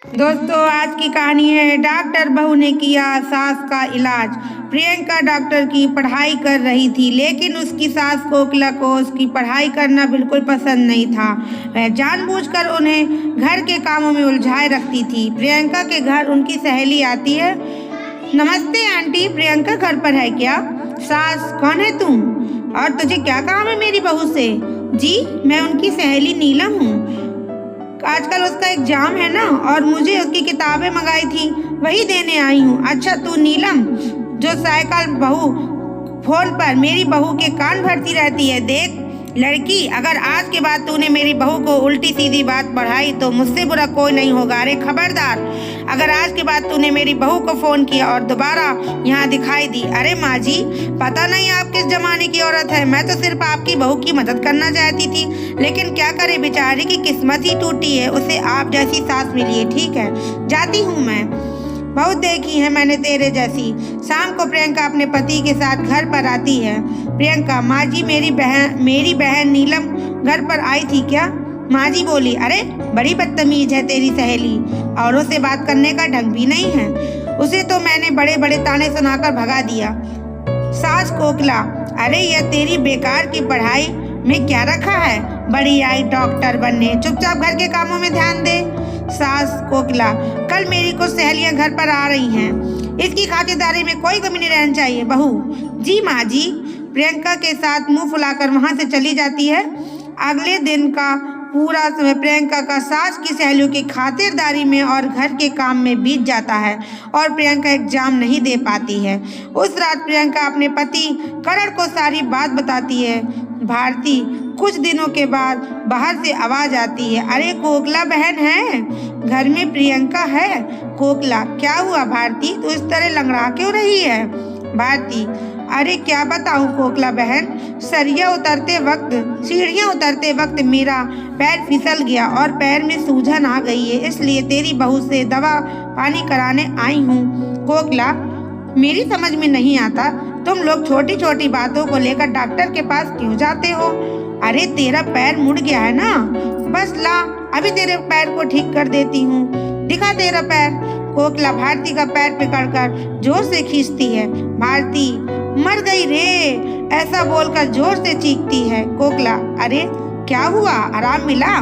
दोस्तों, आज की कहानी है डॉक्टर बहू ने किया सास का इलाज। प्रियंका डॉक्टर की पढ़ाई कर रही थी, लेकिन उसकी सास कोकिला को उसकी पढ़ाई करना बिल्कुल पसंद नहीं था। वह जानबूझकर उन्हें घर के कामों में उलझाए रखती थी। प्रियंका के घर उनकी सहेली आती है। नमस्ते आंटी, प्रियंका घर पर है क्या? सास, कौन है तुम और तुझे क्या काम है मेरी बहू से? जी, मैं उनकी सहेली नीलम हूँ। आजकल उसका एग्जाम है ना, और मुझे उसकी किताबें मंगाई थी, वही देने आई हूँ। अच्छा, तू नीलम जो साइकिल बहू फोन पर मेरी बहू के कान भरती रहती है। देख लड़की, अगर आज के बाद तूने मेरी बहू को उल्टी सीधी बात पढ़ाई तो मुझसे बुरा कोई नहीं होगा। अरे खबरदार, अगर आज के बाद तूने मेरी बहू को फोन किया और दोबारा यहाँ दिखाई दी। अरे माँ जी, पता नहीं आप किस जमाने की औरत है। मैं तो सिर्फ आपकी बहू की मदद करना चाहती थी, लेकिन क्या करे, बेचारी की किस्मत ही टूटी है, उसे आप जैसी सास मिली है। ठीक है, जाती हूँ मैं, बहुत देखी है मैंने तेरे जैसी। शाम को प्रियंका अपने पति के साथ घर पर आती है। प्रियंका, माँ जी, मेरी बहन नीलम घर पर आई थी क्या? माँ जी बोली, अरे बड़ी बदतमीज है तेरी सहेली, औरों से बात करने का ढंग भी नहीं है। उसे तो मैंने बड़े बड़े ताने सुनाकर भगा दिया। सास कोकिला, अरे यह तेरी बेकार की पढ़ाई में क्या रखा है? बड़ी आई डॉक्टर बनने, चुपचाप घर के कामों में ध्यान दे। सास कोकिला, कल मेरी कुछ सहेलियां घर पर आ रही हैं, इसकी खातिरदारी में कोई कमी नहीं रहनी चाहिए। बहू, जी माँ जी। प्रियंका के साथ मुंह फुलाकर वहां से चली जाती है। अगले दिन का पूरा समय प्रियंका का सास की सहेलियों की खातिरदारी में और घर के काम में बीत जाता है, और प्रियंका एग्जाम नहीं दे पाती है। उस रात प्रियंका अपने पति करण को सारी बात बताती है। भारती, कुछ दिनों के बाद बाहर से आवाज आती है, अरे कोकिला बहन है घर में? प्रियंका है। कोकिला, क्या हुआ भारती, तू इस तरह लंगड़ा क्यों रही है? भारती, अरे क्या बताऊं कोकिला बहन, सीढ़ियां उतरते वक्त मेरा पैर फिसल गया और पैर में सूजन आ गई है, इसलिए तेरी बहू से दवा पानी कराने आई हूँ। कोकिला, मेरी समझ में नहीं आता, तुम लोग छोटी छोटी बातों को लेकर डॉक्टर के पास क्यों जाते हो? अरे तेरा पैर मुड़ गया है ना, बस ला, अभी तेरे पैर को ठीक कर देती हूँ, दिखा तेरा पैर। कोकिला भारती का पैर पकड़कर जोर से खींचती है। भारती, मर गई रे, ऐसा बोलकर जोर से चीखती है। कोकिला, अरे क्या हुआ, आराम मिला?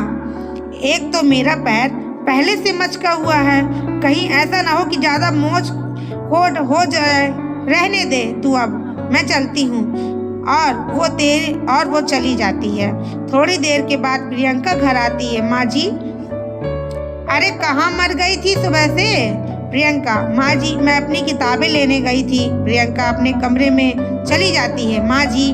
एक तो मेरा पैर पहले से मचका हुआ है, कहीं ऐसा ना हो कि ज्यादा मोच कोट हो जाए। रहने दे तू, अब मैं चलती हूँ। और वो चली जाती है। थोड़ी देर के बाद प्रियंका घर आती है। माँ जी, अरे कहाँ मर गई थी सुबह से? प्रियंका, माँ जी, मैं अपनी किताबें लेने गई थी। प्रियंका अपने कमरे में चली जाती है। माँ जी,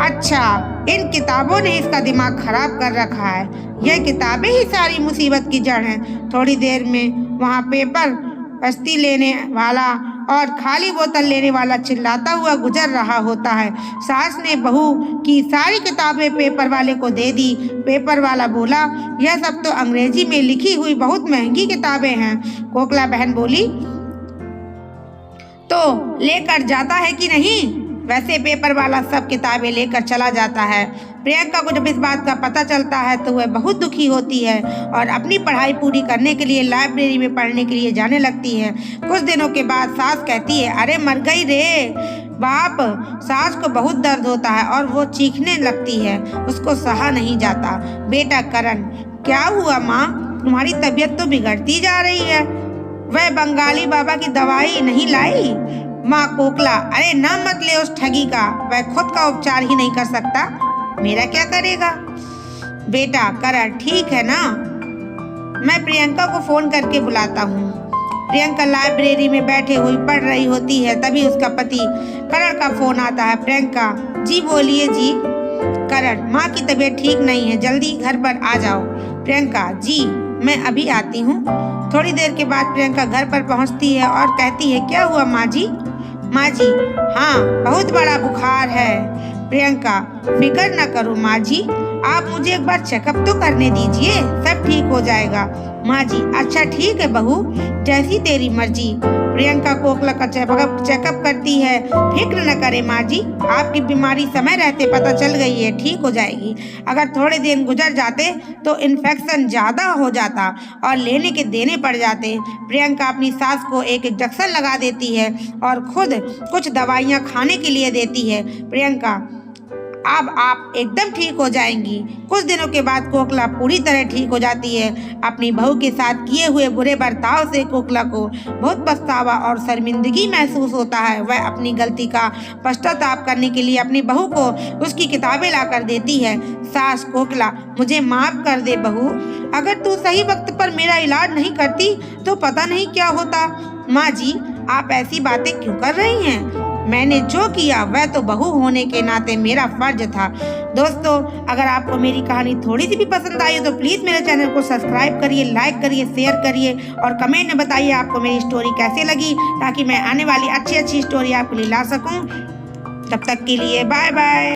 अच्छा, इन किताबों ने इसका दिमाग खराब कर रखा है, यह किताबें ही सारी मुसीबत की जड़ हैं। थोड़ी देर में वहाँ पेपर बस्ती लेने वाला और खाली बोतल लेने वाला चिल्लाता हुआ गुजर रहा होता है। सास ने बहू की सारी किताबें पेपर वाले को दे दी। पेपर वाला बोला, यह सब तो अंग्रेजी में लिखी हुई बहुत महंगी किताबें हैं। कोकिला बहन बोली, तो लेकर जाता है कि नहीं? वैसे पेपर वाला सब किताबें लेकर चला जाता है। प्रियंका को जब इस बात का पता चलता है तो वह बहुत दुखी होती है और अपनी पढ़ाई पूरी करने के लिए लाइब्रेरी में पढ़ने के लिए जाने लगती है। कुछ दिनों के बाद सास कहती है, अरे मर गई रे बाप। सास को बहुत दर्द होता है और वो चीखने लगती है, उसको सहा नहीं जाता। बेटा करण, क्या हुआ माँ, तुम्हारी तबीयत तो बिगड़ती जा रही है, वह बंगाली बाबा की दवाई नहीं लाई? माँ कोकिला, अरे नाम मत ले उस ठगी का, वह खुद का उपचार ही नहीं कर सकता, मेरा क्या करेगा? बेटा करण, ठीक है ना, मैं प्रियंका को फोन करके बुलाता हूँ। प्रियंका लाइब्रेरी में बैठे हुई पढ़ रही होती है, तभी उसका पति करण का फोन आता है। प्रियंका, जी बोलिए जी। करण, माँ की तबीयत ठीक नहीं है, जल्दी घर पर आ जाओ। प्रियंका, जी मैं अभी आती हूँ। थोड़ी देर के बाद प्रियंका घर पर पहुँचती है और कहती है, क्या हुआ माँ जी? माँ जी, हाँ बहुत बड़ा बुखार है। प्रियंका, फिक्र न करो माँ जी, आप मुझे एक बार चेकअप तो करने दीजिए, सब ठीक हो जाएगा। माँ जी, अच्छा ठीक है बहू, जैसी तेरी मर्जी। प्रियंका कोकला का चेकअप करती है। फिक्र न करें माँ जी, आपकी बीमारी समय रहते पता चल गई है, ठीक हो जाएगी। अगर थोड़े दिन गुजर जाते तो इन्फेक्शन ज़्यादा हो जाता और लेने के देने पड़ जाते। प्रियंका अपनी सास को एक इंजेक्शन लगा देती है और खुद कुछ दवाइयाँ खाने के लिए देती है। प्रियंका, अब आप एकदम ठीक हो जाएंगी। कुछ दिनों के बाद कोकला पूरी तरह ठीक हो जाती है। अपनी बहू के साथ किए हुए बुरे बर्ताव से कोकला को बहुत पछतावा और शर्मिंदगी महसूस होता है। वह अपनी गलती का पश्चाताप करने के लिए अपनी बहू को उसकी किताबें ला कर देती है। सास, कोकला, मुझे माफ कर दे बहू, अगर तू सही वक्त पर मेरा इलाज नहीं करती तो पता नहीं क्या होता। माँ जी, आप ऐसी बातें क्यों कर रही हैं? मैंने जो किया वह तो बहू होने के नाते मेरा फर्ज था। दोस्तों, अगर आपको मेरी कहानी थोड़ी सी भी पसंद आई हो तो प्लीज़ मेरे चैनल को सब्सक्राइब करिए, लाइक करिए, शेयर करिए और कमेंट में बताइए आपको मेरी स्टोरी कैसी लगी, ताकि मैं आने वाली अच्छी स्टोरी आपके लिए ला सकूं। तब तक के लिए बाय बाय।